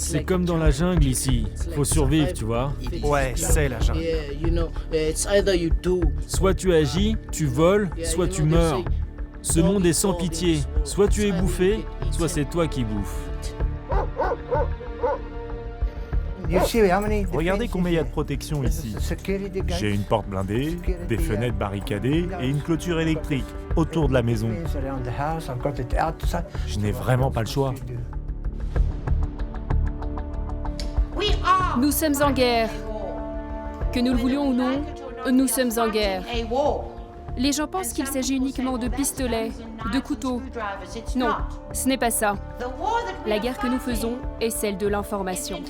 C'est comme dans la jungle ici. Faut survivre, tu vois. Ouais, c'est la jungle. Soit tu agis, tu voles, soit tu meurs. Ce monde est sans pitié. Soit tu es bouffé, soit c'est toi qui bouffes. Regardez combien il y a de protection ici. J'ai une porte blindée, des fenêtres barricadées et une clôture électrique autour de la maison. Je n'ai vraiment pas le choix. Nous sommes en guerre. Que nous le voulions ou non, nous sommes en guerre. Les gens pensent qu'il s'agit uniquement de pistolets, de couteaux. Non, ce n'est pas ça. La guerre que nous faisons est celle de l'information.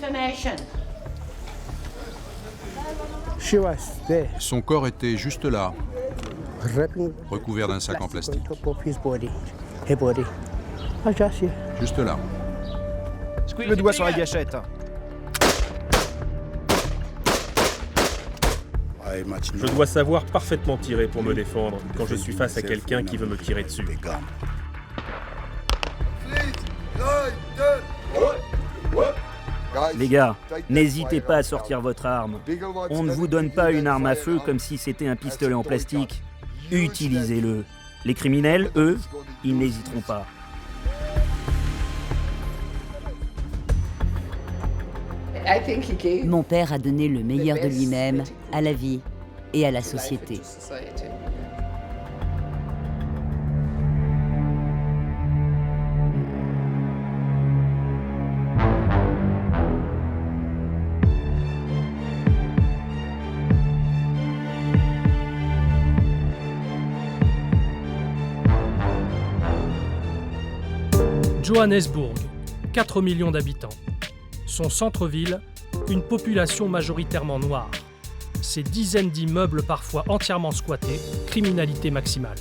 Son corps était juste là, recouvert d'un sac en plastique. Juste là. Le doigt sur la gâchette. Je dois savoir parfaitement tirer pour me défendre quand je suis face à quelqu'un qui veut me tirer dessus. Les gars, n'hésitez pas à sortir votre arme. On ne vous donne pas une arme à feu comme si c'était un pistolet en plastique. Utilisez-le. Les criminels, eux, ils n'hésiteront pas. Mon père a donné le meilleur de lui-même à la vie et à la société. Johannesburg, 4 millions d'habitants. Son centre-ville, une population majoritairement noire. Ses dizaines d'immeubles parfois entièrement squattés, criminalité maximale.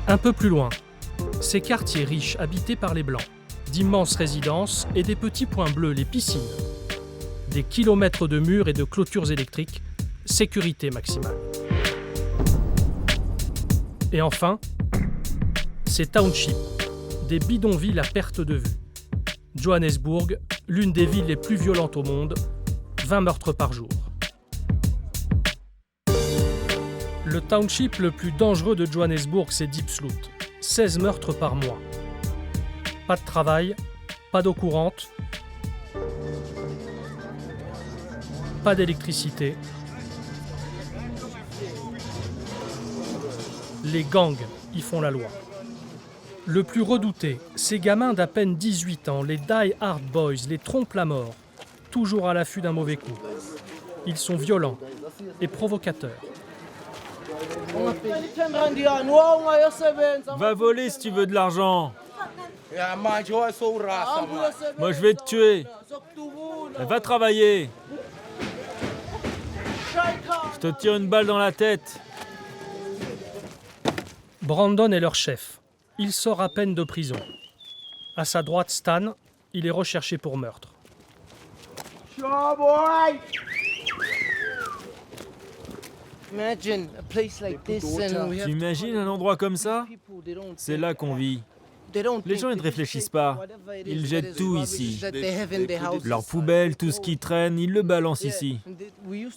Un peu plus loin, ces quartiers riches habités par les Blancs, d'immenses résidences et des petits points bleus, les piscines. Des kilomètres de murs et de clôtures électriques, sécurité maximale. Et enfin, ces townships, des bidonvilles à perte de vue. Johannesburg, l'une des villes les plus violentes au monde, 20 meurtres par jour. Le township le plus dangereux de Johannesburg, c'est Diepsloot, 16 meurtres par mois. Pas de travail, pas d'eau courante, pas d'électricité. Les gangs y font la loi. Le plus redouté, ces gamins d'à peine 18 ans, les Die Hard Boys, les trompent la mort, toujours à l'affût d'un mauvais coup. Ils sont violents et provocateurs. Va voler si tu veux de l'argent. Moi je vais te tuer. Va travailler. Je te tire une balle dans la tête. Brandon est leur chef. Il sort à peine de prison. À sa droite, Stan, il est recherché pour meurtre. Tu imagines un endroit comme ça? C'est là qu'on vit. Les gens, ils ne réfléchissent pas. Ils jettent tout ici. Leurs poubelles, tout ce qui traîne, ils le balancent ici.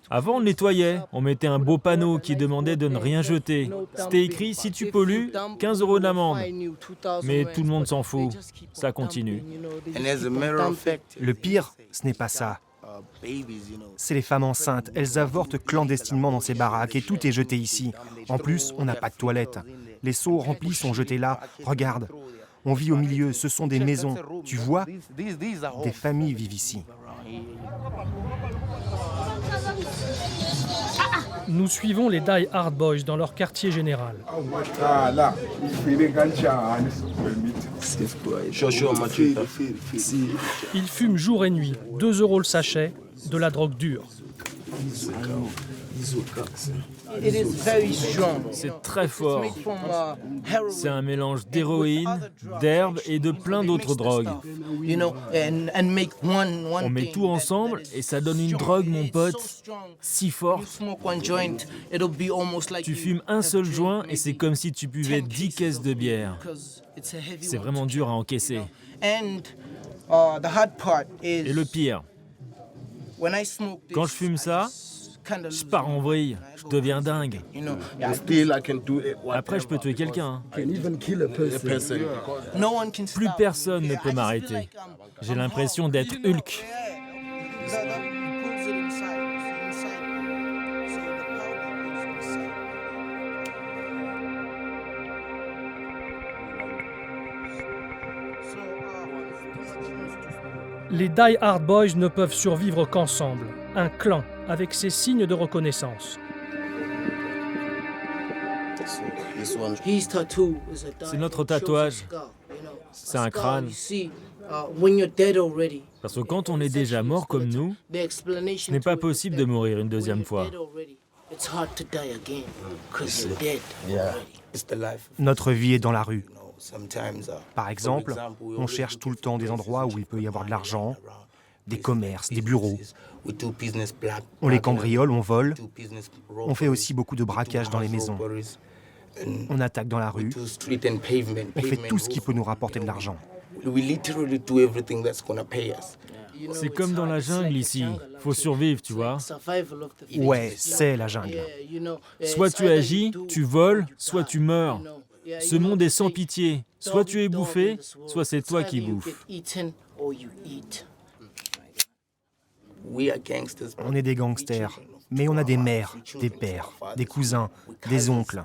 Avant, on nettoyait. On mettait un beau panneau qui demandait de ne rien jeter. C'était écrit « Si tu pollues, 15 € d'amende ». Mais tout le monde s'en fout. Ça continue. Le pire, ce n'est pas ça. C'est les femmes enceintes. Elles avortent clandestinement dans ces baraques et tout est jeté ici. En plus, on n'a pas de toilettes. Les seaux remplis sont jetés là. Regarde. On vit au milieu, ce sont des maisons. Tu vois, des familles vivent ici. Nous suivons les Die Hard Boys dans leur quartier général. Ils fument jour et nuit, 2 € le sachet, de la drogue dure. C'est très fort. C'est un mélange d'héroïne, d'herbe et de plein d'autres drogues. On met tout ensemble et ça donne une drogue, mon pote, si forte. Tu fumes un seul joint et c'est comme si tu buvais 10 caisses de bière. C'est vraiment dur à encaisser. Et le pire, quand je fume ça, je pars en vrille, je deviens dingue. Après, je peux tuer quelqu'un. Plus personne ne peut m'arrêter. J'ai l'impression d'être Hulk. Les Die Hard Boys ne peuvent survivre qu'ensemble, un clan avec ses signes de reconnaissance. C'est notre tatouage. C'est un crâne. Parce que quand on est déjà mort comme nous, ce n'est pas possible de mourir une deuxième fois. Notre vie est dans la rue. Par exemple, on cherche tout le temps des endroits où il peut y avoir de l'argent, des commerces, des bureaux. On les cambriole, on vole. On fait aussi beaucoup de braquages dans les maisons. On attaque dans la rue. On fait tout ce qui peut nous rapporter de l'argent. C'est comme dans la jungle ici. Faut survivre, tu vois. Ouais, c'est la jungle. Soit tu agis, tu voles, soit tu meurs. Ce monde est sans pitié. Soit tu es bouffé, soit c'est toi qui bouffes. On est des gangsters, mais on a des mères, des pères, des cousins, des oncles.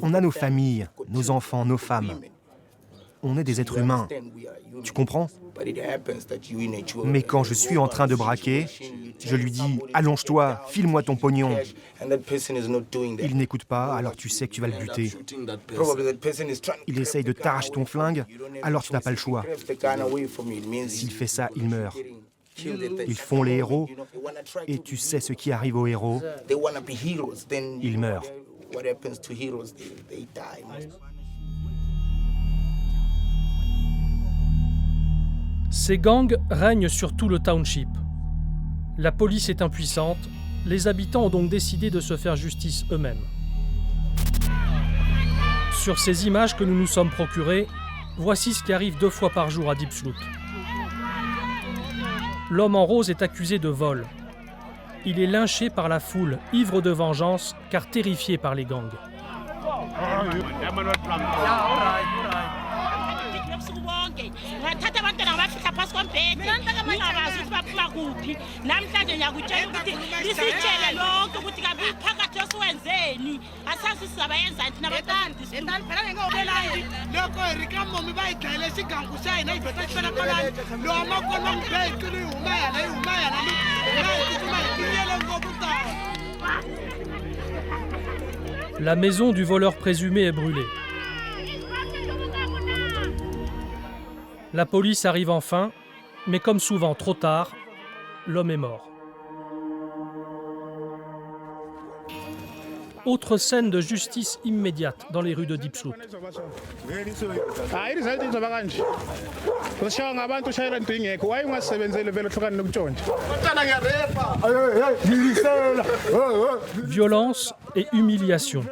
On a nos familles, nos enfants, nos femmes. On est des êtres humains. Tu comprends? Mais quand je suis en train de braquer, je lui dis « Allonge-toi, file-moi ton pognon ». Il n'écoute pas, alors tu sais que tu vas le buter. Il essaye de t'arracher ton flingue, alors tu n'as pas le choix. S'il fait ça, il meurt. Ils font les héros, et tu sais ce qui arrive aux héros. Ils meurent. Ces gangs règnent sur tout le township. La police est impuissante, les habitants ont donc décidé de se faire justice eux-mêmes. Sur ces images que nous nous sommes procurées, voici ce qui arrive 2 fois par jour à Diepsloot. L'homme en rose est accusé de vol. Il est lynché par la foule, ivre de vengeance, car terrifié par les gangs. La maison du voleur présumé est brûlée. La police arrive enfin, mais comme souvent trop tard, l'homme est mort. Autre scène de justice immédiate dans les rues de Diepsloot. Violence et humiliation.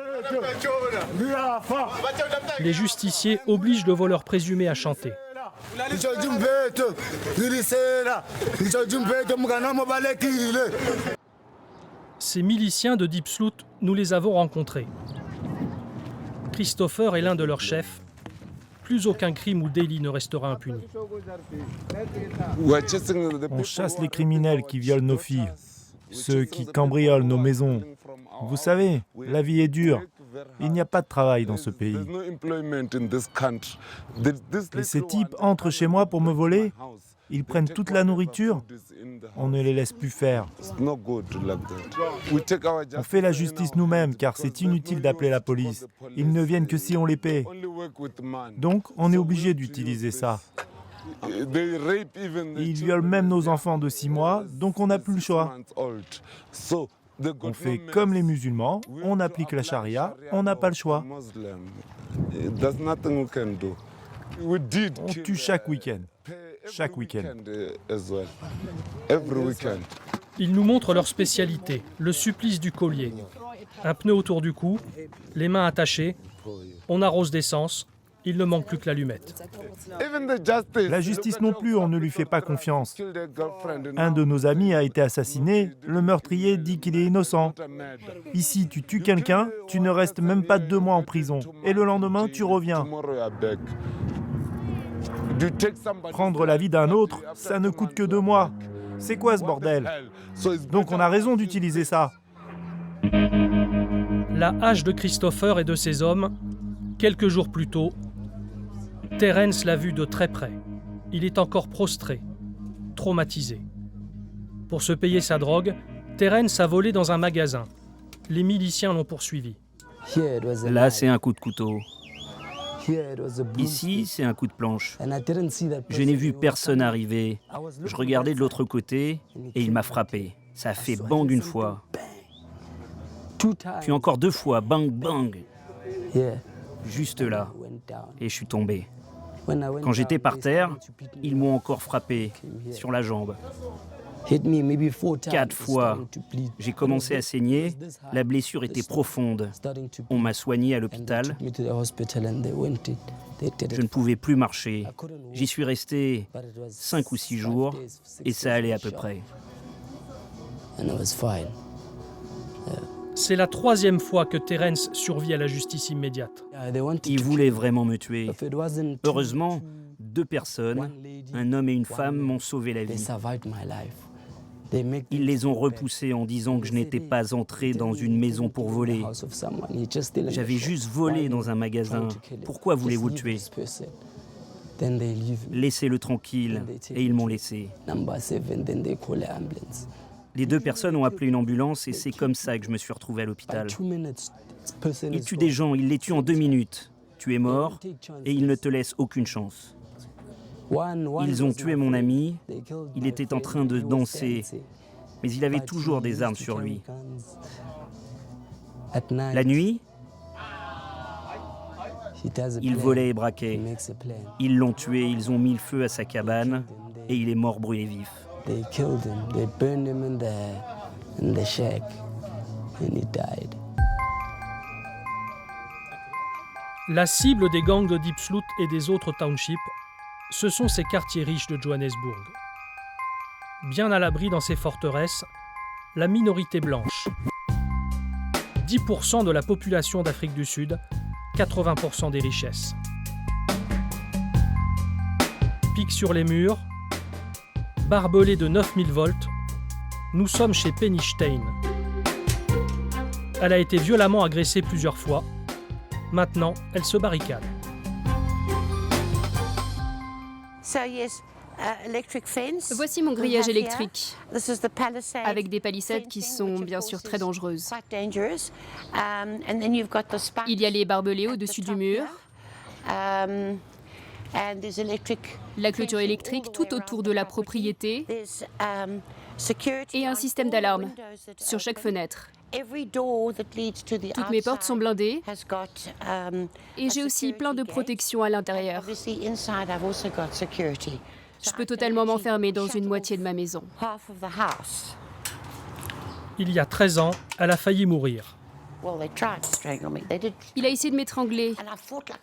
Les justiciers obligent le voleur présumé à chanter. Ces miliciens de Diepsloot, nous les avons rencontrés. Christopher est l'un de leurs chefs. Plus aucun crime ou délit ne restera impuni. On chasse les criminels qui violent nos filles, ceux qui cambriolent nos maisons. Vous savez, la vie est dure. Il n'y a pas de travail dans ce pays. Et ces types entrent chez moi pour me voler. Ils prennent toute la nourriture. On ne les laisse plus faire. On fait la justice nous-mêmes car c'est inutile d'appeler la police. Ils ne viennent que si on les paie. Donc on est obligé d'utiliser ça. Ils violent même nos enfants de 6 mois, donc on n'a plus le choix. On fait comme les musulmans, on applique la charia, on n'a pas le choix. On tue chaque week-end. Chaque week-end. Ils nous montrent leur spécialité, le supplice du collier. Un pneu autour du cou, les mains attachées, on arrose d'essence, Il ne manque plus que l'allumette. La justice non plus, on ne lui fait pas confiance. Un de nos amis a été assassiné, le meurtrier dit qu'il est innocent. Ici, tu tues quelqu'un, tu ne restes même pas 2 mois en prison. Et le lendemain, tu reviens. Prendre la vie d'un autre, ça ne coûte que 2 mois. C'est quoi ce bordel? Donc on a raison d'utiliser ça. La hache de Christopher et de ses hommes, quelques jours plus tôt, Terence l'a vu de très près. Il est encore prostré, traumatisé. Pour se payer sa drogue, Terence a volé dans un magasin. Les miliciens l'ont poursuivi. Là, c'est un coup de couteau. Ici, c'est un coup de planche. Je n'ai vu personne arriver. Je regardais de l'autre côté et il m'a frappé. Ça a fait bang une fois. Puis encore 2 fois, bang bang. Juste là. Et je suis tombé. Quand j'étais par terre, ils m'ont encore frappé sur la jambe. 4 fois. J'ai commencé à saigner. La blessure était profonde. On m'a soigné à l'hôpital. Je ne pouvais plus marcher. J'y suis resté 5 ou 6 jours et ça allait à peu près. C'est la 3e fois que Terence survit à la justice immédiate. Ils voulaient vraiment me tuer. Heureusement, 2 personnes, un homme et une femme, m'ont sauvé la vie. Ils les ont repoussés en disant que je n'étais pas entré dans une maison pour voler. J'avais juste volé dans un magasin. Pourquoi voulez-vous le tuer? Laissez-le tranquille. Et ils m'ont laissé. Les 2 personnes ont appelé une ambulance et c'est comme ça que je me suis retrouvé à l'hôpital. Ils tuent des gens, ils les tuent en 2 minutes. Tu es mort et ils ne te laissent aucune chance. Ils ont tué mon ami, il était en train de danser, mais il avait toujours des armes sur lui. La nuit, il volait et braquait. Ils l'ont tué, ils ont mis le feu à sa cabane et il est mort brûlé vif. La cible des gangs de Diepsloot et des autres townships, ce sont ces quartiers riches de Johannesburg. Bien à l'abri dans ces forteresses, la minorité blanche. 10% de la population d'Afrique du Sud, 80% des richesses. Pique sur les murs, barbelé de 9000 volts, nous sommes chez Penny Stein. Elle a été violemment agressée plusieurs fois. Maintenant, elle se barricade. Voici mon grillage électrique, avec des palissades qui sont bien sûr très dangereuses. Il y a les barbelés au-dessus du mur, la clôture électrique tout autour de la propriété et un système d'alarme sur chaque fenêtre. Toutes mes portes sont blindées et j'ai aussi plein de protections à l'intérieur. Je peux totalement m'enfermer dans une moitié de ma maison. Il y a 13 ans, elle a failli mourir. Il a essayé de m'étrangler.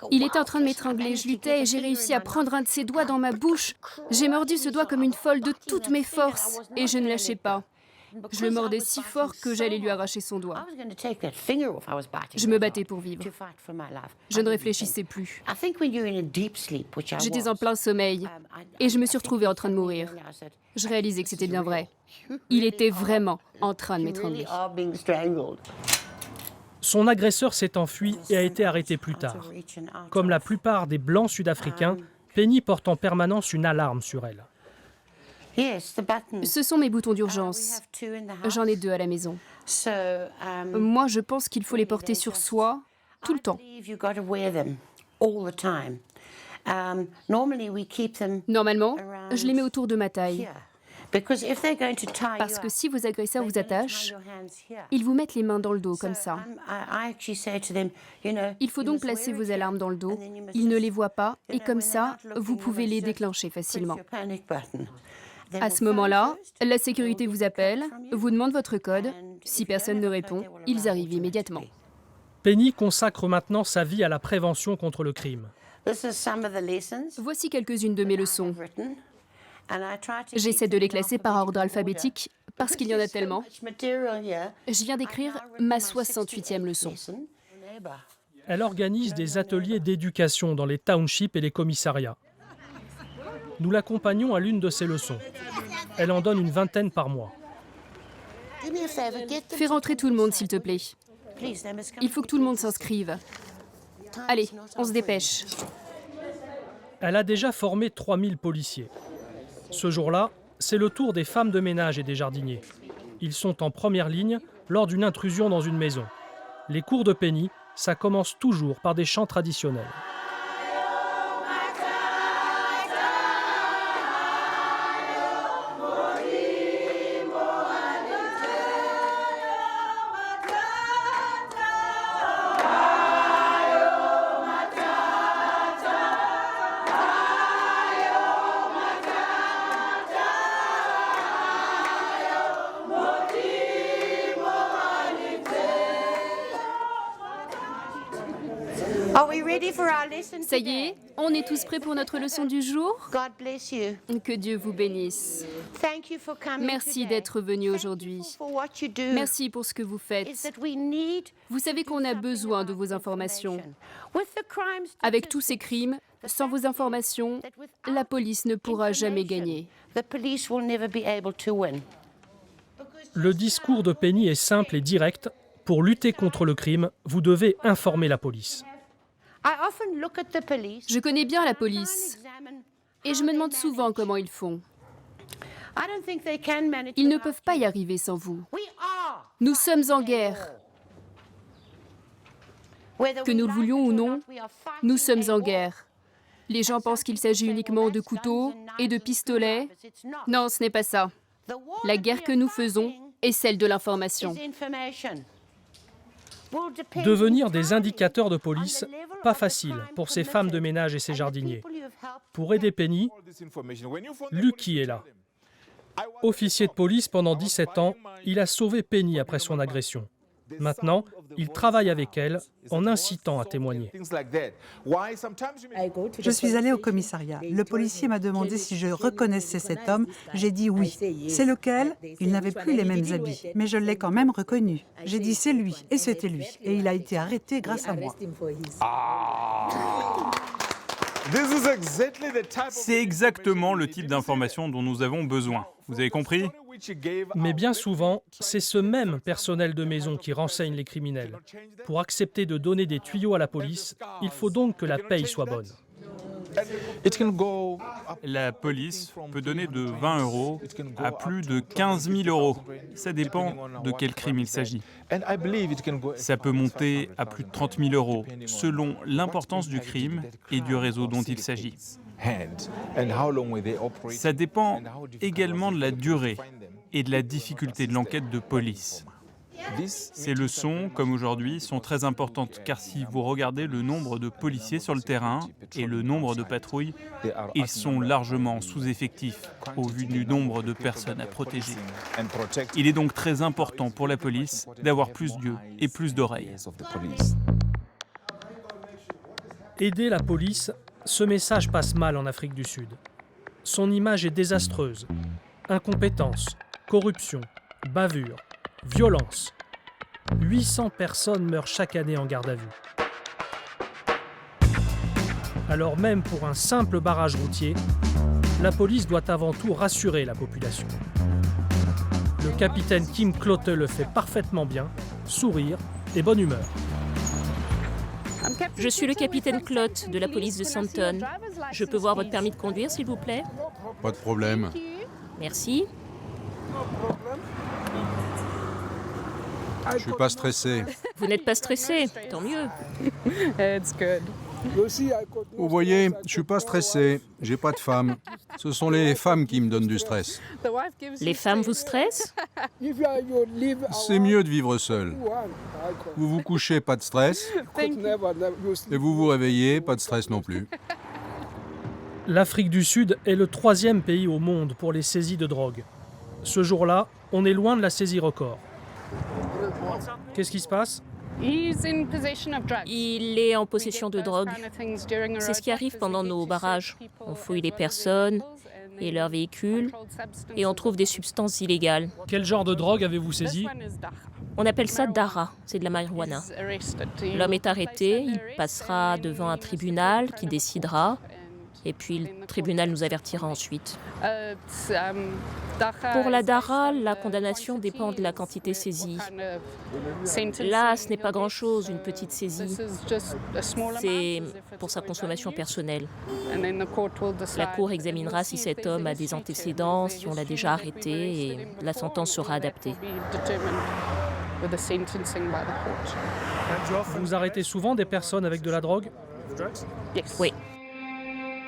Il était en train de m'étrangler. Je luttais et j'ai réussi à prendre un de ses doigts dans ma bouche. J'ai mordu ce doigt comme une folle de toutes mes forces et je ne lâchais pas. Je le mordais si fort que j'allais lui arracher son doigt. Je me battais pour vivre. Je ne réfléchissais plus. J'étais en plein sommeil et je me suis retrouvée en train de mourir. Je réalisais que c'était bien vrai. Il était vraiment en train de m'étrangler. Son agresseur s'est enfui et a été arrêté plus tard. Comme la plupart des Blancs sud-africains, Penny porte en permanence une alarme sur elle. Ce sont mes boutons d'urgence. J'en ai 2 à la maison. Moi, je pense qu'il faut les porter sur soi tout le temps. Normalement, je les mets autour de ma taille. Parce que si vos agresseurs vous attachent, ils vous mettent les mains dans le dos comme ça. Il faut donc placer vos alarmes dans le dos, ils ne les voient pas et comme ça, vous pouvez les déclencher facilement. À ce moment-là, la sécurité vous appelle, vous demande votre code. Si personne ne répond, ils arrivent immédiatement. Penny consacre maintenant sa vie à la prévention contre le crime. Voici quelques-unes de mes leçons. J'essaie de les classer par ordre alphabétique parce qu'il y en a tellement. Je viens d'écrire ma 68e leçon. Elle organise des ateliers d'éducation dans les townships et les commissariats. Nous l'accompagnons à l'une de ses leçons. Elle en donne une 20aine par mois. Fais rentrer tout le monde, s'il te plaît. Il faut que tout le monde s'inscrive. Allez, on se dépêche. Elle a déjà formé 3000 policiers. Ce jour-là, c'est le tour des femmes de ménage et des jardiniers. Ils sont en première ligne lors d'une intrusion dans une maison. Les cours de Penny, ça commence toujours par des chants traditionnels. Ça y est, on est tous prêts pour notre leçon du jour? Que Dieu vous bénisse. Merci d'être venus aujourd'hui. Merci pour ce que vous faites. Vous savez qu'on a besoin de vos informations. Avec tous ces crimes, sans vos informations, la police ne pourra jamais gagner. Le discours de Penny est simple et direct. Pour lutter contre le crime, vous devez informer la police. Je connais bien la police et je me demande souvent comment ils font. Ils ne peuvent pas y arriver sans vous. Nous sommes en guerre. Que nous le voulions ou non, nous sommes en guerre. Les gens pensent qu'il s'agit uniquement de couteaux et de pistolets. Non, ce n'est pas ça. La guerre que nous faisons est celle de l'information. Devenir des indicateurs de police, pas facile pour ces femmes de ménage et ces jardiniers. Pour aider Penny, Lucky est là. Officier de police pendant 17 ans, il a sauvé Penny après son agression. Maintenant, il travaille avec elle en incitant à témoigner. Je suis allée au commissariat. Le policier m'a demandé si je reconnaissais cet homme. J'ai dit oui. C'est lequel? Il n'avait plus les mêmes habits, mais je l'ai quand même reconnu. J'ai dit c'est lui, et c'était lui. Et il a été arrêté grâce à moi. C'est exactement le type d'information dont nous avons besoin. Vous avez compris? Mais bien souvent, c'est ce même personnel de maison qui renseigne les criminels. Pour accepter de donner des tuyaux à la police, il faut donc que la paye soit bonne. La police peut donner de 20 € à plus de 15 000 €. Ça dépend de quel crime il s'agit. Ça peut monter à plus de 30 000 € selon l'importance du crime et du réseau dont il s'agit. Ça dépend également de la durée et de la difficulté de l'enquête de police. Ces leçons, comme aujourd'hui, sont très importantes car si vous regardez le nombre de policiers sur le terrain et le nombre de patrouilles, ils sont largement sous-effectifs au vu du nombre de personnes à protéger. Il est donc très important pour la police d'avoir plus d'yeux et plus d'oreilles. Aider la police, ce message passe mal en Afrique du Sud. Son image est désastreuse. Incompétence, corruption, bavure, violence. 800 personnes meurent chaque année en garde à vue. Alors même pour un simple barrage routier, la police doit avant tout rassurer la population. Le capitaine Kim Clotte le fait parfaitement bien, sourire et bonne humeur. Je suis le capitaine Clotte de la police de Sandton. Je peux voir votre permis de conduire, s'il vous plaît? Pas de problème. Merci. Je suis pas stressé. Vous n'êtes pas stressé, tant mieux. Vous voyez, je suis pas stressé. J'ai pas de femme. Ce sont les femmes qui me donnent du stress. Les femmes vous stressent? C'est mieux de vivre seul. Vous vous couchez, pas de stress. Et vous vous réveillez, pas de stress non plus. L'Afrique du Sud est le 3e pays au monde pour les saisies de drogue. Ce jour-là, on est loin de la saisie record. Qu'est-ce qui se passe? Il est en possession de drogue. C'est ce qui arrive pendant nos barrages. On fouille les personnes et leurs véhicules et on trouve des substances illégales. Quel genre de drogue avez-vous saisi? On appelle ça Dara, c'est de la marijuana. L'homme est arrêté, il passera devant un tribunal qui décidera et puis le tribunal nous avertira ensuite. Pour la Dara, la condamnation dépend de la quantité saisie. Là, ce n'est pas grand-chose, une petite saisie. C'est pour sa consommation personnelle. La Cour examinera si cet homme a des antécédents, si on l'a déjà arrêté, et la sentence sera adaptée. Vous arrêtez souvent des personnes avec de la drogue? Oui.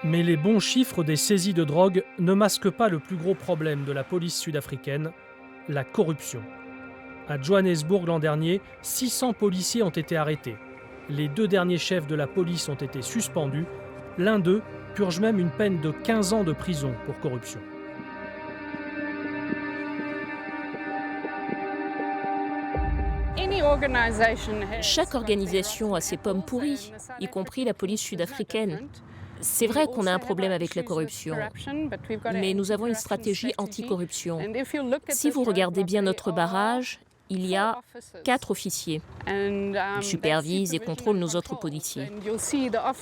Mais les bons chiffres des saisies de drogue ne masquent pas le plus gros problème de la police sud-africaine, la corruption. À Johannesburg l'an dernier, 600 policiers ont été arrêtés. Les 2 derniers chefs de la police ont été suspendus. L'un d'eux purge même une peine de 15 ans de prison pour corruption. Chaque organisation a ses pommes pourries, y compris la police sud-africaine. C'est vrai qu'on a un problème avec la corruption, mais nous avons une stratégie anti-corruption. Si vous regardez bien notre barrage, il y a 4 officiers. Ils supervisent et contrôlent nos autres policiers.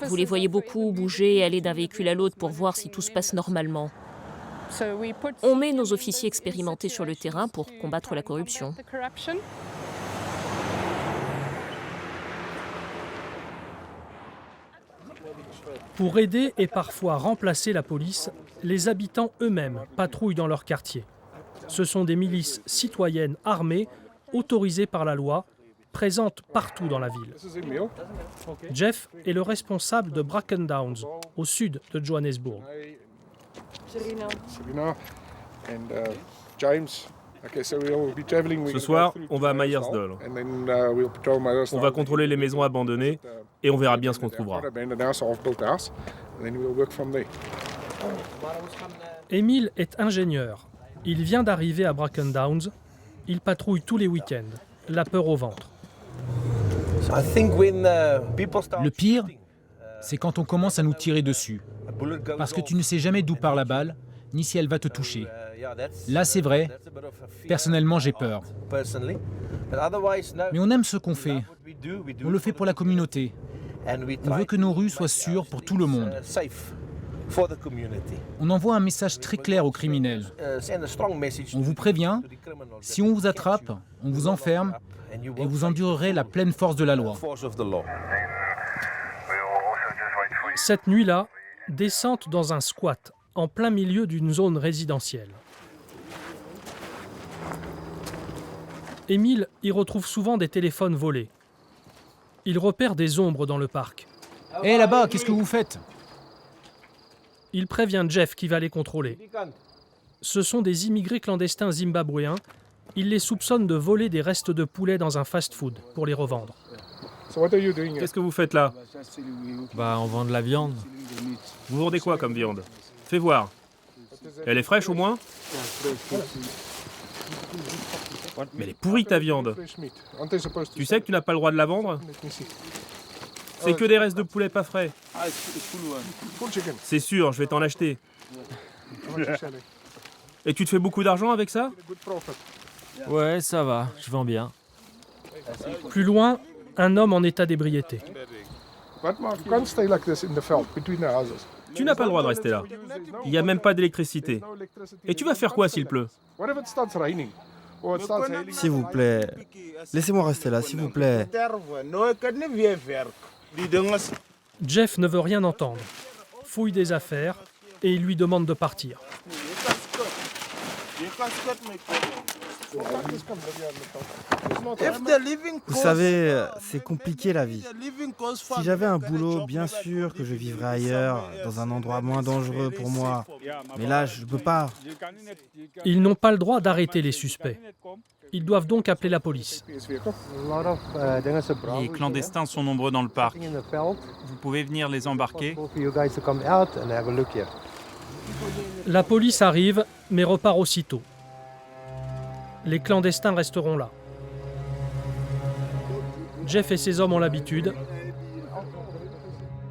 Vous les voyez beaucoup bouger et aller d'un véhicule à l'autre pour voir si tout se passe normalement. On met nos officiers expérimentés sur le terrain pour combattre la corruption. Pour aider et parfois remplacer la police, les habitants eux-mêmes patrouillent dans leur quartier. Ce sont des milices citoyennes armées, autorisées par la loi, présentes partout dans la ville. Jeff est le responsable de Bracken Downs, au sud de Johannesburg. Ce soir, on va à Meyersdal. On va contrôler les maisons abandonnées et on verra bien ce qu'on trouvera. Emile est ingénieur. Il vient d'arriver à Bracken Downs. Il patrouille tous les week-ends, la peur au ventre. Le pire, c'est quand on commence à nous tirer dessus. Parce que tu ne sais jamais d'où part la balle, ni si elle va te toucher. Là, c'est vrai. Personnellement, j'ai peur. Mais on aime ce qu'on fait. On le fait pour la communauté. On veut que nos rues soient sûres pour tout le monde. On envoie un message très clair aux criminels. On vous prévient, si on vous attrape, on vous enferme et vous endurerez la pleine force de la loi. Cette nuit-là, descente dans un squat, en plein milieu d'une zone résidentielle. Emile y retrouve souvent des téléphones volés. Il repère des ombres dans le parc. Hé, là-bas, qu'est-ce que vous faites? Il prévient Jeff qui va les contrôler. Ce sont des immigrés clandestins zimbabwéens. Il les soupçonne de voler des restes de poulet dans un fast-food pour les revendre. Qu'est-ce que vous faites là? On vend de la viande. Vous vendez quoi comme viande? Fais voir. Elle est fraîche au moins? Mais elle est pourrie ta viande. Tu sais que tu n'as pas le droit de la vendre? C'est que des restes de poulet pas frais. C'est sûr, je vais t'en acheter. Et tu te fais beaucoup d'argent avec ça? Ouais, ça va, je vends bien. Plus loin, un homme en état d'ébriété. Tu n'as pas le droit de rester là. Il n'y a même pas d'électricité. Et tu vas faire quoi s'il pleut? S'il vous plaît, laissez-moi rester là, s'il vous plaît. Jeff ne veut rien entendre, fouille des affaires et il lui demande de partir. Vous savez, c'est compliqué la vie. Si j'avais un boulot, bien sûr que je vivrais ailleurs, dans un endroit moins dangereux pour moi. Mais là, je ne peux pas. Ils n'ont pas le droit d'arrêter les suspects. Ils doivent donc appeler la police. Les clandestins sont nombreux dans le parc. Vous pouvez venir les embarquer. La police arrive, mais repart aussitôt. Les clandestins resteront là. Jeff et ses hommes ont l'habitude.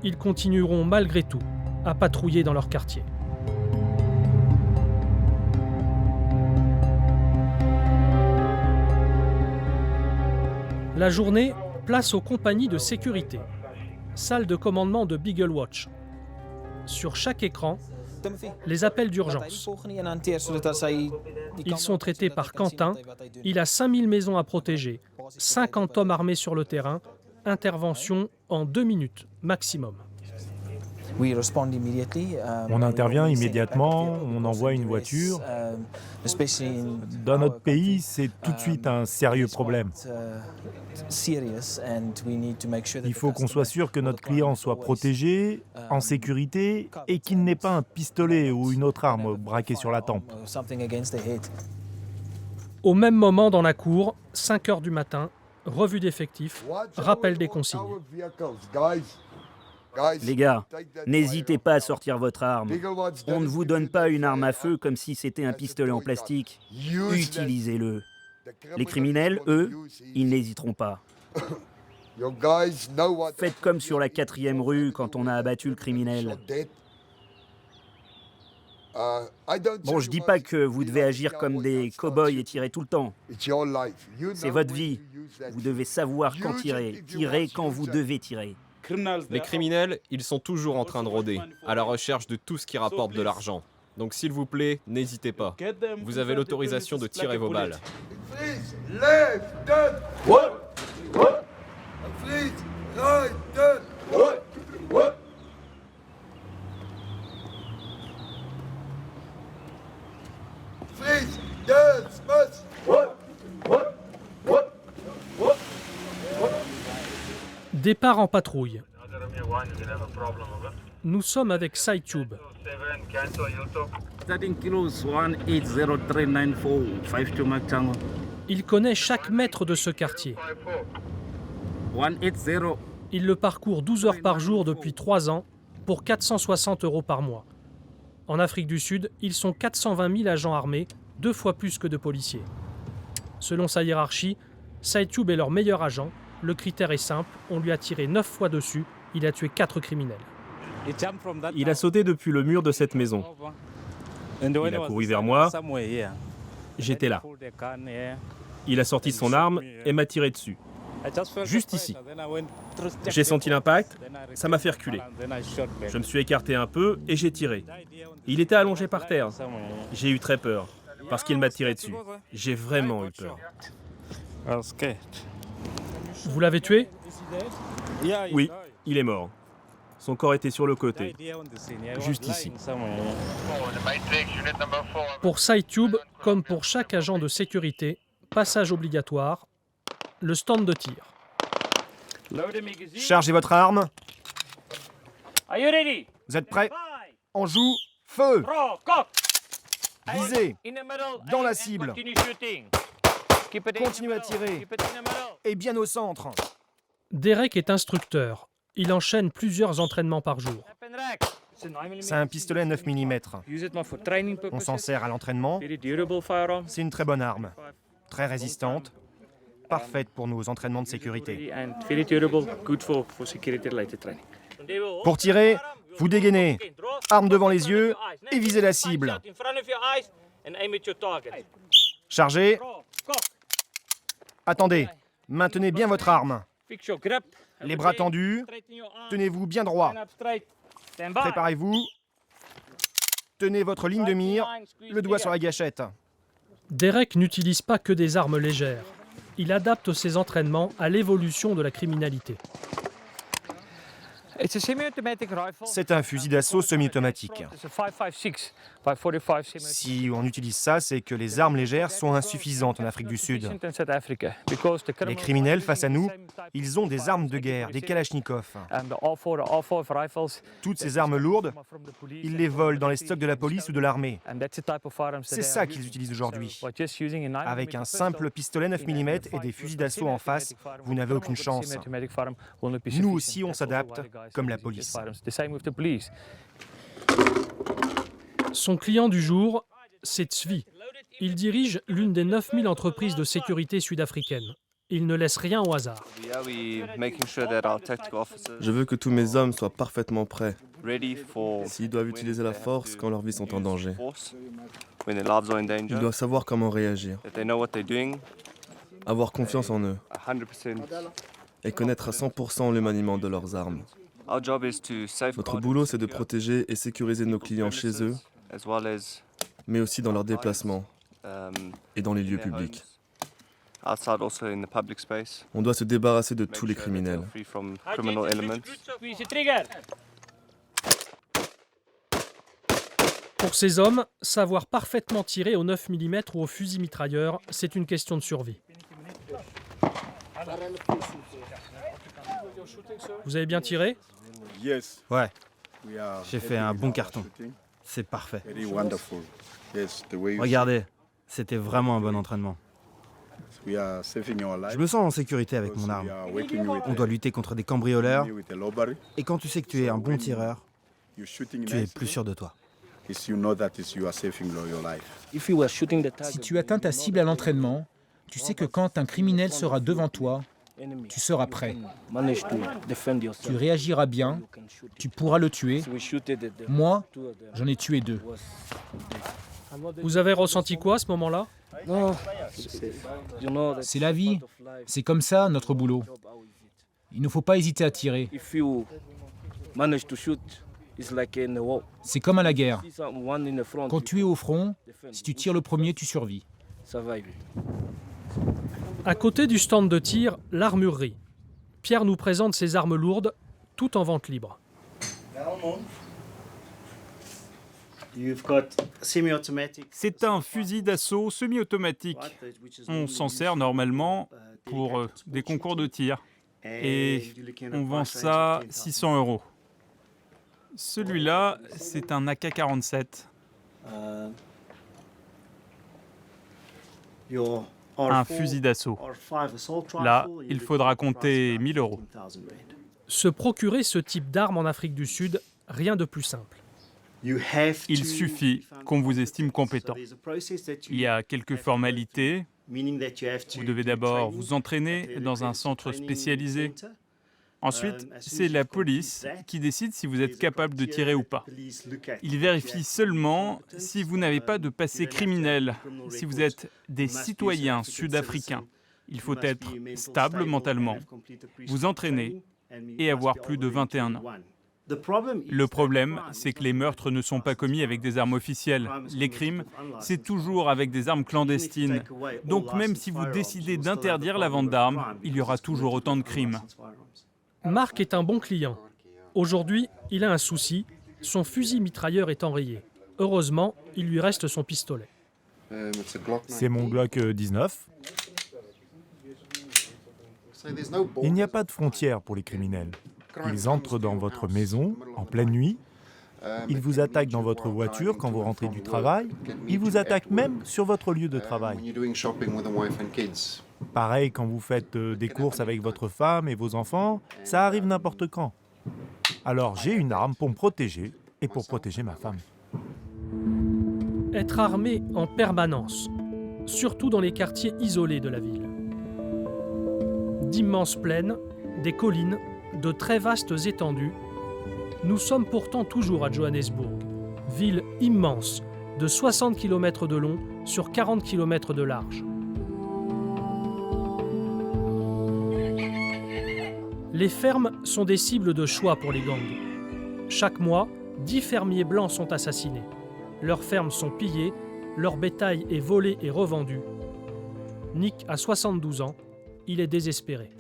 Ils continueront malgré tout à patrouiller dans leur quartier. La journée, place aux compagnies de sécurité. Salle de commandement de Beagle Watch. Sur chaque écran, les appels d'urgence. Ils sont traités par Quentin. Il a 5000 maisons à protéger, 50 hommes armés sur le terrain. Intervention en 2 minutes maximum. On intervient immédiatement, on envoie une voiture. Dans notre pays, c'est tout de suite un sérieux problème. Il faut qu'on soit sûr que notre client soit protégé, en sécurité, et qu'il n'ait pas un pistolet ou une autre arme braquée sur la tempe. Au même moment dans la cour, 5 heures du matin, revue d'effectifs, rappel des consignes. Les gars, n'hésitez pas à sortir votre arme. On ne vous donne pas une arme à feu comme si c'était un pistolet en plastique. Utilisez-le. Les criminels, eux, ils n'hésiteront pas. Faites comme sur la 4e rue quand on a abattu le criminel. Bon, je dis pas que vous devez agir comme des cow-boys et tirer tout le temps. C'est votre vie. Vous devez savoir quand tirer. Tirez quand vous devez tirer. Les criminels, ils sont toujours en train de rôder, à la recherche de tout ce qui rapporte de l'argent. Donc s'il vous plaît, n'hésitez pas. Vous avez l'autorisation de tirer vos balles. Départ en patrouille. Nous sommes avec SciTube. Il connaît chaque mètre de ce quartier. Il le parcourt 12 heures par jour depuis 3 ans pour 460 € par mois. En Afrique du Sud, ils sont 420 000 agents armés, 2 fois plus que de policiers. Selon sa hiérarchie, SciTube est leur meilleur agent. Le critère est simple, on lui a tiré 9 fois dessus, il a tué 4 criminels. Il a sauté depuis le mur de cette maison. Il a couru vers moi. J'étais là. Il a sorti son arme et m'a tiré dessus. Juste ici. J'ai senti l'impact, ça m'a fait reculer. Je me suis écarté un peu et j'ai tiré. Il était allongé par terre. J'ai eu très peur, parce qu'il m'a tiré dessus. J'ai vraiment eu peur. Vous l'avez tué? Oui, il est mort. Son corps était sur le côté, juste ici. Pour SciTube, comme pour chaque agent de sécurité, passage obligatoire, le stand de tir. Chargez votre arme. Vous êtes prêts? On joue. Feu! Visez. Dans la cible. Continuez à tirer. Et bien au centre. Derek est instructeur. Il enchaîne plusieurs entraînements par jour. C'est un pistolet 9 mm. On s'en sert à l'entraînement. C'est une très bonne arme. Très résistante. Parfaite pour nos entraînements de sécurité. Pour tirer, vous dégainez. Arme devant les yeux et visez la cible. Chargez. Attendez. Maintenez bien votre arme. Les bras tendus. Tenez-vous bien droit. Préparez-vous. Tenez votre ligne de mire. Le doigt sur la gâchette. Derek n'utilise pas que des armes légères. Il adapte ses entraînements à l'évolution de la criminalité. C'est un fusil d'assaut semi-automatique. Si on utilise ça, c'est que les armes légères sont insuffisantes en Afrique du Sud. Les criminels, face à nous, ils ont des armes de guerre, des kalachnikovs. Toutes ces armes lourdes, ils les volent dans les stocks de la police ou de l'armée. C'est ça qu'ils utilisent aujourd'hui. Avec un simple pistolet 9 mm et des fusils d'assaut en face, vous n'avez aucune chance. Nous aussi, on s'adapte, comme la police. Son client du jour, c'est Tzvi. Il dirige l'une des 9000 entreprises de sécurité sud-africaines. il ne laisse rien au hasard. Je veux que tous mes hommes soient parfaitement prêts, s'ils doivent utiliser la force quand leurs vies sont en danger. Ils doivent savoir comment réagir, avoir confiance en eux et connaître à 100% le maniement de leurs armes. Notre boulot, c'est de protéger et sécuriser nos clients chez eux, mais aussi dans leurs déplacements et dans les lieux publics. On doit se débarrasser de tous les criminels. Pour ces hommes, savoir parfaitement tirer au 9 mm ou au fusil mitrailleur, c'est une question de survie. Vous avez bien tiré? Ouais, j'ai fait un bon carton. C'est parfait. Regardez, c'était vraiment un bon entraînement. Je me sens en sécurité avec mon arme. On doit lutter contre des cambrioleurs. Et quand tu sais que tu es un bon tireur, tu es plus sûr de toi. Si tu atteins ta cible à l'entraînement, tu sais que quand un criminel sera devant toi, tu seras prêt. Tu réagiras bien, tu pourras le tuer. Moi, j'en ai tué 2. Vous avez ressenti quoi à ce moment-là? C'est la vie, c'est comme ça notre boulot. Il ne faut pas hésiter à tirer. C'est comme à la guerre. Quand tu es au front, si tu tires le premier, tu survis. À côté du stand de tir, l'armurerie. Pierre nous présente ses armes lourdes, tout en vente libre. C'est un fusil d'assaut semi-automatique. On s'en sert normalement pour des concours de tir. Et on vend ça 600 €. Celui-là, c'est un AK-47. Un fusil d'assaut. Là, il faudra compter 1000 €. Se procurer ce type d'arme en Afrique du Sud, rien de plus simple. Il suffit qu'on vous estime compétent. Il y a quelques formalités. Vous devez d'abord vous entraîner dans un centre spécialisé. Ensuite, c'est la police qui décide si vous êtes capable de tirer ou pas. Ils vérifient seulement si vous n'avez pas de passé criminel, si vous êtes des citoyens sud-africains. Il faut être stable mentalement, vous entraîner et avoir plus de 21 ans. Le problème, c'est que les meurtres ne sont pas commis avec des armes officielles. Les crimes, c'est toujours avec des armes clandestines. Donc même si vous décidez d'interdire la vente d'armes, il y aura toujours autant de crimes. Marc est un bon client. Aujourd'hui, il a un souci, son fusil mitrailleur est enrayé. Heureusement, il lui reste son pistolet. C'est mon Glock 19. Il n'y a pas de frontière pour les criminels. Ils entrent dans votre maison en pleine nuit. Ils vous attaquent dans votre voiture quand vous rentrez du travail. Ils vous attaquent même sur votre lieu de travail. Pareil quand vous faites des courses avec votre femme et vos enfants, ça arrive n'importe quand. Alors j'ai une arme pour me protéger et pour protéger ma femme. Être armé en permanence, surtout dans les quartiers isolés de la ville. D'immenses plaines, des collines, de très vastes étendues. Nous sommes pourtant toujours à Johannesburg, ville immense, de 60 km de long sur 40 km de large. Les fermes sont des cibles de choix pour les gangs. Chaque mois, 10 fermiers blancs sont assassinés. Leurs fermes sont pillées, leur bétail est volé et revendu. Nick a 72 ans, il est désespéré.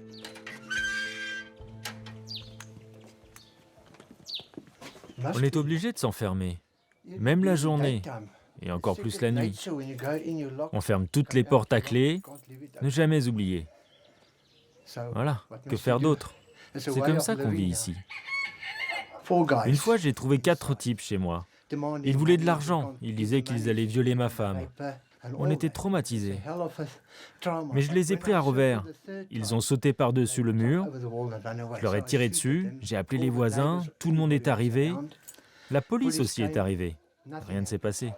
On est obligé de s'enfermer, même la journée, et encore plus la nuit. On ferme toutes les portes à clé, ne jamais oublier. Voilà, que faire d'autre? C'est comme ça qu'on vit ici. Une fois, j'ai trouvé 4 types chez moi. Ils voulaient de l'argent, ils disaient qu'ils allaient violer ma femme. On était traumatisés. Mais je les ai pris à revers. Ils ont sauté par-dessus le mur. Je leur ai tiré dessus, j'ai appelé les voisins, tout le monde est arrivé. La police aussi est arrivée. Rien ne s'est passé.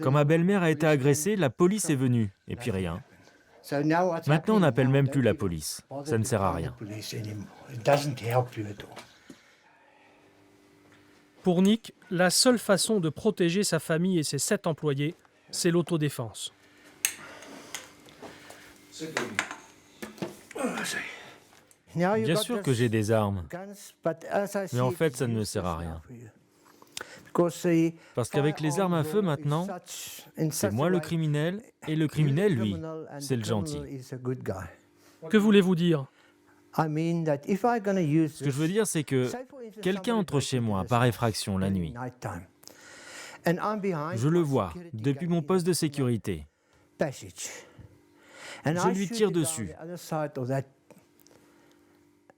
Quand ma belle-mère a été agressée, la police est venue. Et puis rien. Maintenant, on n'appelle même plus la police. Ça ne sert à rien. Pour Nick, la seule façon de protéger sa famille et ses 7 employés, c'est l'autodéfense. Bien sûr que j'ai des armes, mais en fait, ça ne me sert à rien. Parce qu'avec les armes à feu maintenant, c'est moi le criminel, et le criminel, lui, c'est le gentil. Que voulez-vous dire? Ce que je veux dire, c'est que quelqu'un entre chez moi par effraction la nuit. Je le vois depuis mon poste de sécurité. Je lui tire dessus.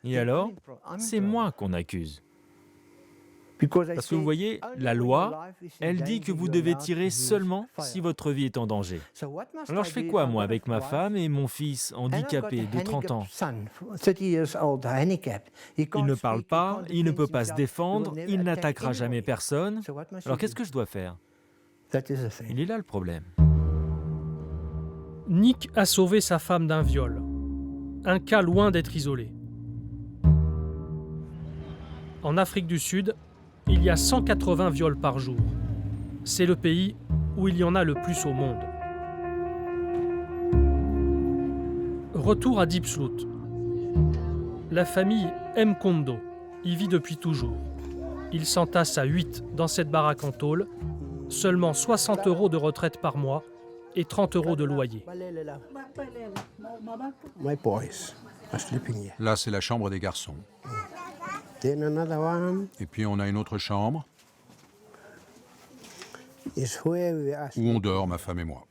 Et alors, c'est moi qu'on accuse. Parce que vous voyez, la loi, elle dit que vous devez tirer seulement si votre vie est en danger. Alors je fais quoi, moi, avec ma femme et mon fils handicapé de 30 ans? Il ne parle pas, il ne peut pas se défendre, il n'attaquera jamais personne. Alors qu'est-ce que je dois faire? Il est là le problème. Nick a sauvé sa femme d'un viol. Un cas loin d'être isolé. En Afrique du Sud, il y a 180 viols par jour. C'est le pays où il y en a le plus au monde. Retour à Diepsloot. La famille Mkondo y vit depuis toujours. Ils s'entassent à 8 dans cette baraque en tôle, seulement 60 € de retraite par mois et 30 € de loyer. Là, c'est la chambre des garçons. Et puis on a une autre chambre où on dort, ma femme et moi.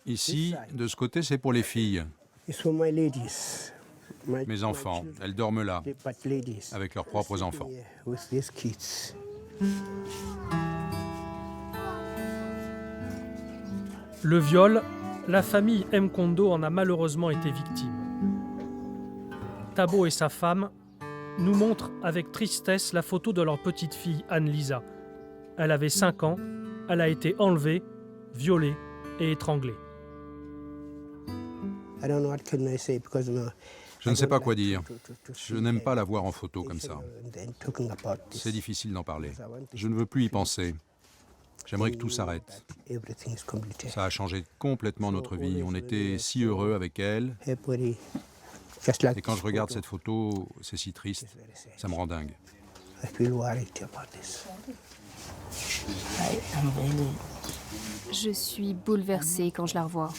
Ici, de ce côté, c'est pour les filles. Mes enfants, elles dorment là, avec leurs propres enfants. Le viol, la famille Mkondo en a malheureusement été victime. Thabo et sa femme nous montrent avec tristesse la photo de leur petite fille Anne-Lisa. Elle avait 5 ans, elle a été enlevée, violée et étranglée. Je ne sais pas quoi dire. Je n'aime pas la voir en photo comme ça. C'est difficile d'en parler. Je ne veux plus y penser. J'aimerais que tout s'arrête. Ça a changé complètement notre vie. On était si heureux avec elle. Et quand je regarde cette photo, c'est si triste. Ça me rend dingue. Je suis bouleversée quand je la revois.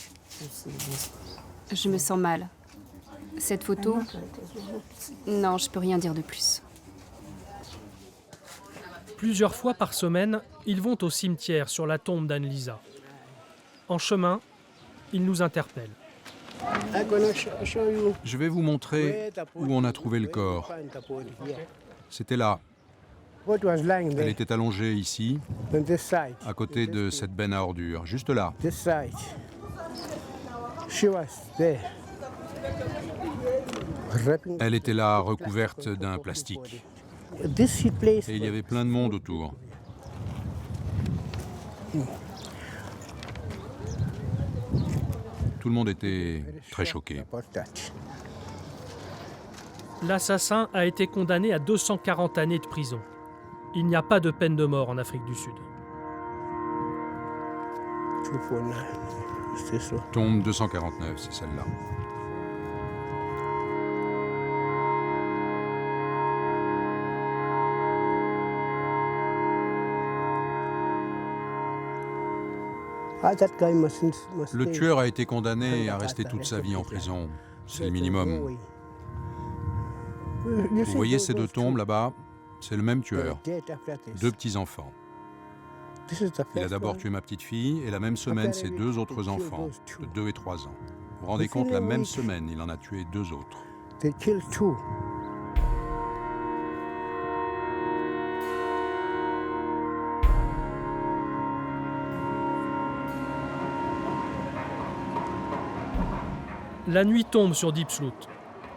Je me sens mal. Cette photo, non, je peux rien dire de plus. Plusieurs fois par semaine, ils vont au cimetière sur la tombe d'Anne-Lisa. En chemin, ils nous interpellent. Je vais vous montrer où on a trouvé le corps. C'était là. Elle était allongée ici, à côté de cette benne à ordures, juste là. Elle était là, recouverte d'un plastique. Et il y avait plein de monde autour. Tout le monde était très choqué. L'assassin a été condamné à 240 années de prison. Il n'y a pas de peine de mort en Afrique du Sud. Tombe 249, c'est celle-là. Le tueur a été condamné à rester toute sa vie en prison. C'est le minimum. Vous voyez ces 2 tombes là-bas? C'est le même tueur. 2 petits-enfants. Il a d'abord tué ma petite fille et la même semaine ses 2 autres enfants, de 2 et 3 ans. Vous vous rendez compte, la même semaine, il en a tué 2 autres. La nuit tombe sur Diepsloot.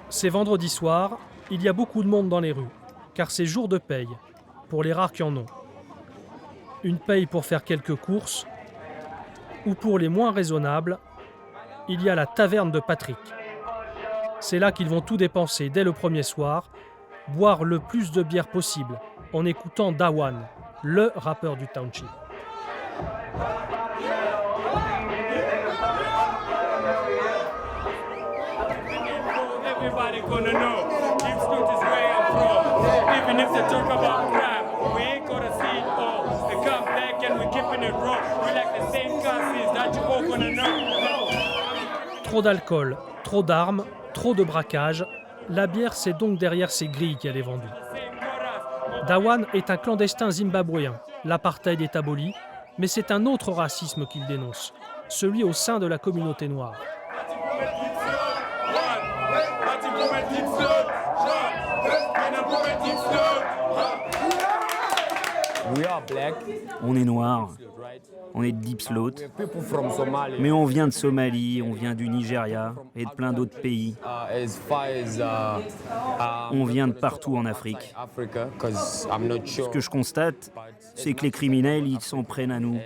C'est vendredi soir, il y a beaucoup de monde dans les rues. car c'est jour de paye, pour les rares qui en ont. Une paye pour faire quelques courses, ou pour les moins raisonnables, il y a la taverne de Patrick. C'est là qu'ils vont tout dépenser dès le premier soir, boire le plus de bière possible, en écoutant Dawan, le rappeur du township. Everybody gonna know Deep Snoot is where I'm from. Even if they talk about crime, we ain't gonna see it all. They come back and we're keeping it raw. We like the same countries that you all gonna know. Trop d'alcool, trop d'armes, trop de braquages. La bière, c'est donc derrière ces grilles qu'elle est vendue. Dawan est un clandestin zimbabwéen. L'apartheid est aboli, mais c'est un autre racisme qu'il dénonce, celui au sein de la communauté noire. On est noir, on est de Deep Sloot, mais on vient de Somalie, on vient du Nigeria et de plein d'autres pays. On vient de partout en Afrique. Ce que je constate, c'est que les criminels, ils s'en prennent à nous.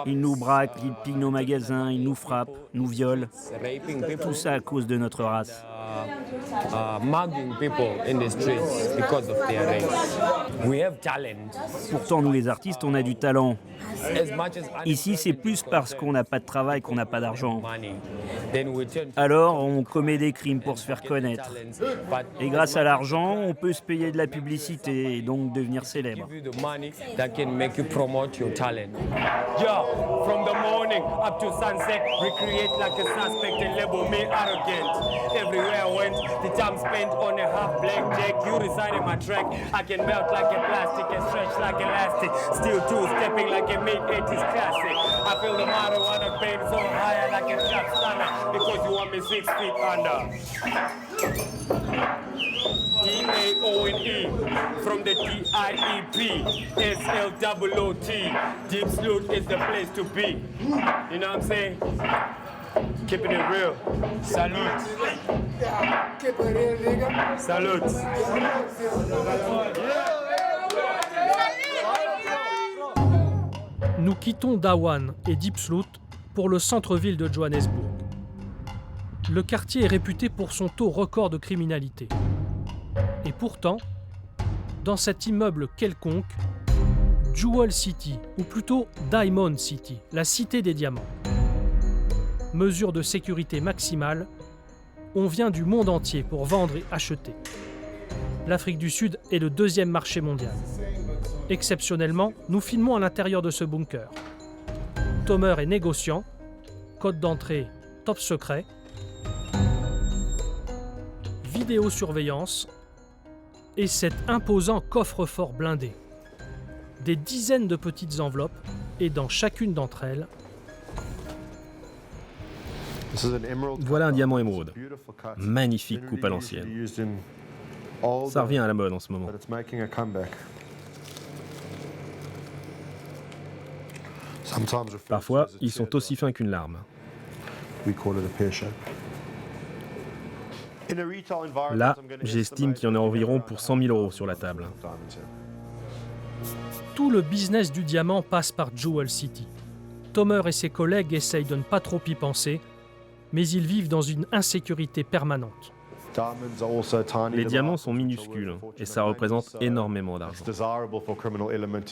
Ils nous braquent, ils pillent nos magasins, ils nous frappent, nous violent. Tout ça à cause de notre race. Pourtant, nous les artistes, on a du talent. Ici, c'est plus parce qu'on n'a pas de travail qu'on n'a pas d'argent. Alors, on commet des crimes pour se faire connaître. Et grâce à l'argent, on peut se payer de la publicité et donc devenir célèbre. I feel the marijuana pain so high like a shot stunner because you want me 6 feet under. D-A-O-N-E from the D-I-E-P S-L-O-O-T. Deep Sloot is the place to be. You know what I'm saying? Keeping it real. Salute. Keep it real, nigga. Salute. Nous quittons Dawan et Deep Sloot pour le centre-ville de Johannesburg. Le quartier est réputé pour son taux record de criminalité. Et pourtant, dans cet immeuble quelconque, Jewel City, ou plutôt Diamond City, la cité des diamants. Mesure de sécurité maximale, on vient du monde entier pour vendre et acheter. L'Afrique du Sud est le deuxième marché mondial. Exceptionnellement, nous filmons à l'intérieur de ce bunker. Tomer est négociant, code d'entrée top secret, vidéosurveillance et cet imposant coffre-fort blindé. Des dizaines de petites enveloppes et dans chacune d'entre elles, voilà un diamant émeraude. Magnifique coupe à l'ancienne. Ça revient à la mode en ce moment. Parfois, ils sont aussi fins qu'une larme. Là, j'estime qu'il y en a environ pour 100 000 € sur la table. Tout le business du diamant passe par Jewel City. Tomer et ses collègues essayent de ne pas trop y penser, mais ils vivent dans une insécurité permanente. Les diamants sont minuscules et ça représente énormément d'argent.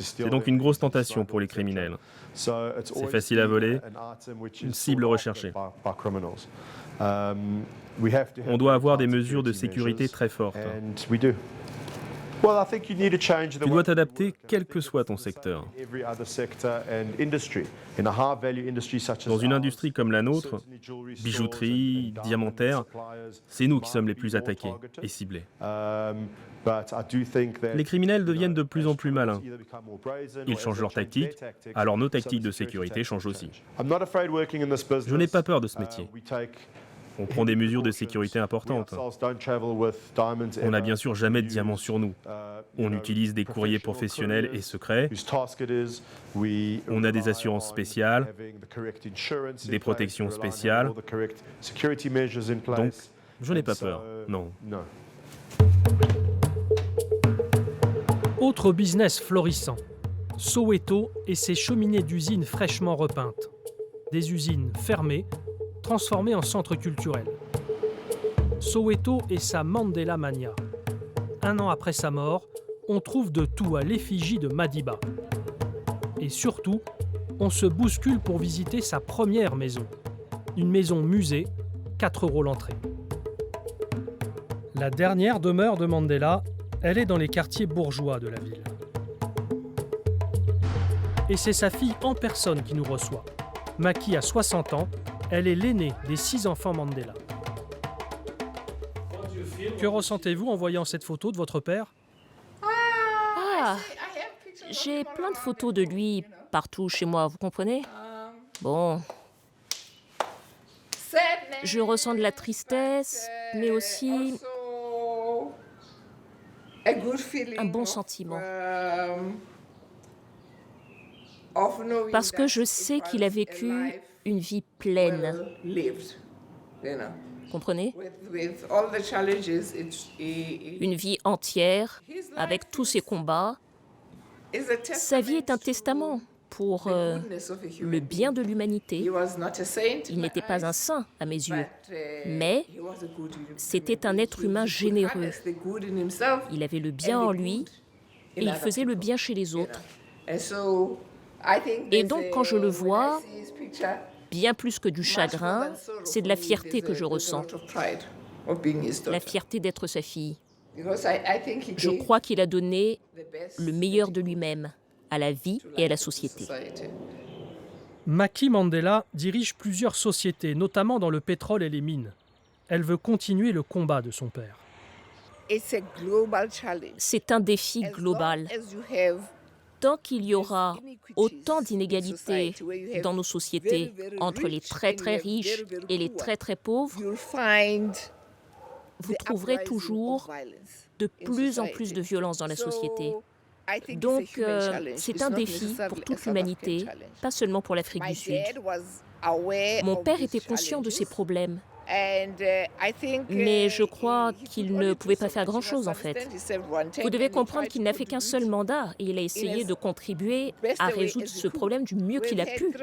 C'est donc une grosse tentation pour les criminels. C'est facile à voler, une cible recherchée. On doit avoir des mesures de sécurité très fortes. Tu dois t'adapter quel que soit ton secteur. Dans une industrie comme la nôtre, bijouterie, diamantaire, c'est nous qui sommes les plus attaqués et ciblés. Les criminels deviennent de plus en plus malins. Ils changent leurs tactiques, alors nos tactiques de sécurité changent aussi. Je n'ai pas peur de ce métier. On prend des mesures de sécurité importantes. On n'a bien sûr jamais de diamants sur nous. On utilise des courriers professionnels et secrets. On a des assurances spéciales, des protections spéciales. Donc, Je n'ai pas peur, non. Autre business florissant, Soweto et ses cheminées d'usines fraîchement repeintes. Des usines fermées, transformées en centres culturels. Soweto et sa Mandela Mania. 1 an après sa mort, on trouve de tout à l'effigie de Madiba. Et surtout, on se bouscule pour visiter sa première maison. Une maison musée, 4 € l'entrée. La dernière demeure de Mandela, elle est dans les quartiers bourgeois de la ville. Et c'est sa fille en personne qui nous reçoit. Maki a 60 ans, elle est l'aînée des 6 enfants Mandela. Que ressentez-vous en voyant cette photo de votre père? Ah, j'ai plein de photos de lui partout chez moi, vous comprenez? Bon. Je ressens de la tristesse, mais aussi un bon sentiment. Parce que je sais qu'il a vécu une vie pleine. Comprenez? Une vie entière, avec tous ses combats. Sa vie est un testament pour le bien de l'humanité. Il n'était pas un saint à mes yeux, mais c'était un être humain généreux. Il avait le bien en lui et il faisait le bien chez les autres. Et donc quand je le vois, bien plus que du chagrin, c'est de la fierté que je ressens. La fierté d'être sa fille. Je crois qu'il a donné le meilleur de lui-même à la vie et à la société. Maki Mandela dirige plusieurs sociétés, notamment dans le pétrole et les mines. Elle veut continuer le combat de son père. C'est un défi global. Tant qu'il y aura autant d'inégalités dans nos sociétés entre les très très riches et les très très pauvres, vous trouverez toujours de plus en plus de violence dans la société. Donc, c'est un défi pour toute l'humanité, pas seulement pour l'Afrique du Sud. Mon père était conscient de ces problèmes. Mais je crois qu'il ne pouvait pas faire grand-chose, en fait. Vous devez comprendre qu'il n'a fait qu'un seul mandat et il a essayé de contribuer à résoudre ce problème du mieux qu'il a pu.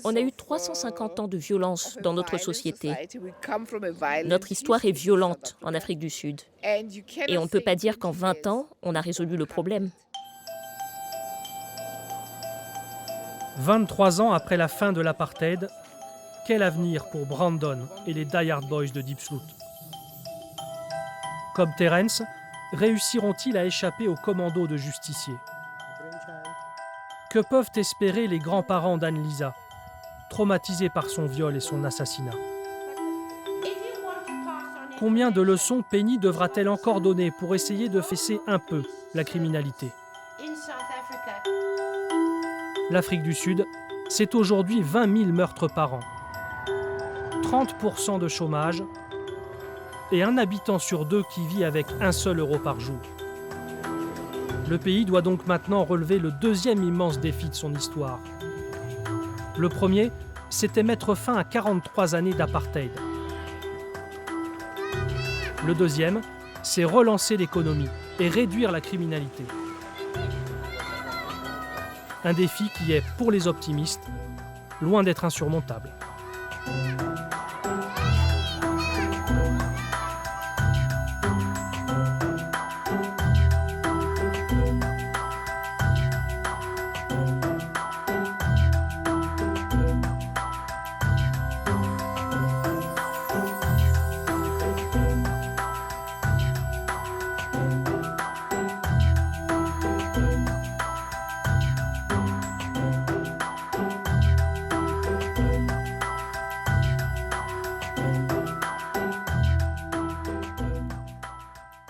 On a eu 350 ans de violence dans notre société. Notre histoire est violente en Afrique du Sud. Et on ne peut pas dire qu'en 20 ans, on a résolu le problème. 23 ans après la fin de l'apartheid, quel avenir pour Brandon et les Die Hard Boys de Deep Sloot? Comme Terence, réussiront-ils à échapper aux commandos de justiciers? Que peuvent espérer les grands-parents d'Anne-Lisa, traumatisés par son viol et son assassinat? Combien de leçons Penny devra-t-elle encore donner pour essayer de fesser un peu la criminalité? L'Afrique du Sud, c'est aujourd'hui 20 000 meurtres par an. 30% de chômage et un habitant sur 2 qui vit avec 1 seul euro par jour. Le pays doit donc maintenant relever le deuxième immense défi de son histoire. Le premier, c'était mettre fin à 43 années d'apartheid. Le deuxième, c'est relancer l'économie et réduire la criminalité. Un défi qui est, pour les optimistes, loin d'être insurmontable.